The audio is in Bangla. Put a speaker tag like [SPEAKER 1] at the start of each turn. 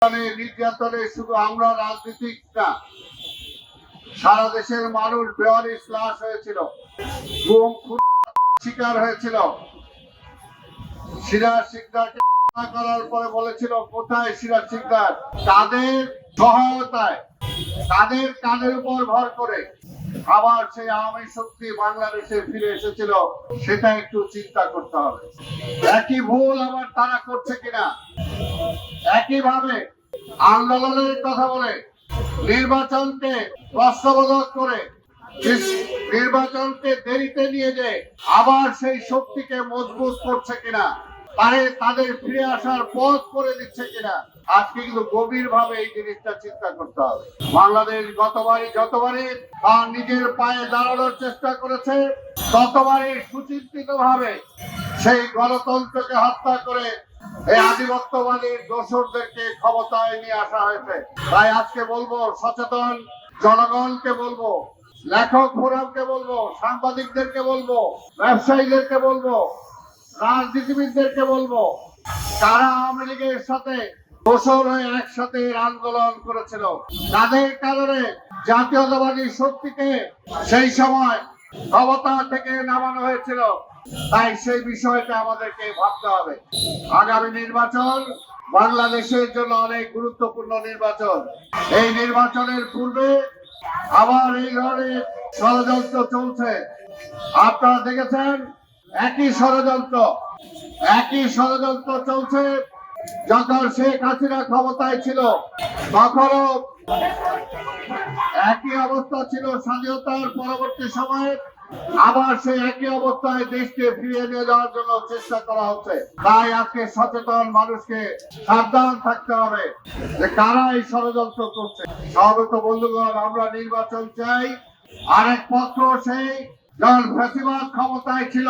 [SPEAKER 1] নির্যাতনে শুধু আমরা রাজনীতিক না, সারা দেশের মানুষ বেওয়ারিশ লাশ হয়েছিল, শিকার হয়েছিল। সিরাজ শিকদারকে করার পরে বলেছিল কোথায় সিরাজ শিকদার? তাদের সহায়তায়, তাদের কানের উপর ভর করে আবার সেই আওয়ামী শক্তি বাংলাদেশে ফিরে এসেছিল, সেটা একটু চিন্তা করতে হবে। একই ভুল আবার তারা করছে কিনা, একইভাবে আন্দোলনের কথা বলে নির্বাচনকে প্রশ্নবোধক করে নির্বাচনকে দেরিতে নিয়ে যে আবার সেই শক্তিকে মজবুত করছে কিনা, তাদের ফিরে আসার পথ করে দিচ্ছে কিনা, আজকে কিন্তু গভীর ভাবে এই জিনিসটা চিন্তা করতে হবে। বাংলাদেশ যতবারই তার নিজের পায়ে দাঁড়ানোর চেষ্টা করেছে, ততবারই সুচিন্তিত ভাবে সেই গণতন্ত্রকে হত্যা করে এই আধিপত্যবাদী দোসরদেরকে ক্ষমতায় নিয়ে আসা হয়েছে। তাই আজকে বলবো, সচেতন জনগণকে বলবো, লেখক ফোরামকে বলবো, সাংবাদিকদেরকে বলবো, ব্যবসায়ীদেরকে বলবো, রাজনীতিবিদদেরকে বলবো, তারা আওয়ামী লীগের সাথে দোসর হয়ে একসাথে আন্দোলন করেছিল, তাদের কারণে জাতীয়তাবাদী শক্তিকে সেই সময় ক্ষমতা থেকে নামানো হয়েছিল। তাই সেই বিষয়টা আমাদেরকে ভাবতে হবে। আগামী নির্বাচন বাংলাদেশের জন্য অনেক গুরুত্বপূর্ণ নির্বাচন। এই নির্বাচনের পূর্বে আবার এই ধরনের ষড়যন্ত্র চলছে। আপনারা দেখেছেন একই ষড়যন্ত্র চলছে। যখন শেখ হাসিনা ক্ষমতায় ছিল তখনও একই অবস্থা ছিল, স্বাধীনতার পরবর্তী সময়ে আবার সেই একই অবস্থায় দেশকে ফিরিয়ে নিয়ে যাওয়ার জন্য চেষ্টা করা হচ্ছে। তাই আজকে সচেতন মানুষকে সাবধান থাকতে হবে যে কারা এই ষড়যন্ত্র করছে। সর্বত বন্ধুগণ, আমরা নির্বাচন চাই। আরেক পক্ষ সেই যখন ফ্যাসিবাদ ক্ষমতায় ছিল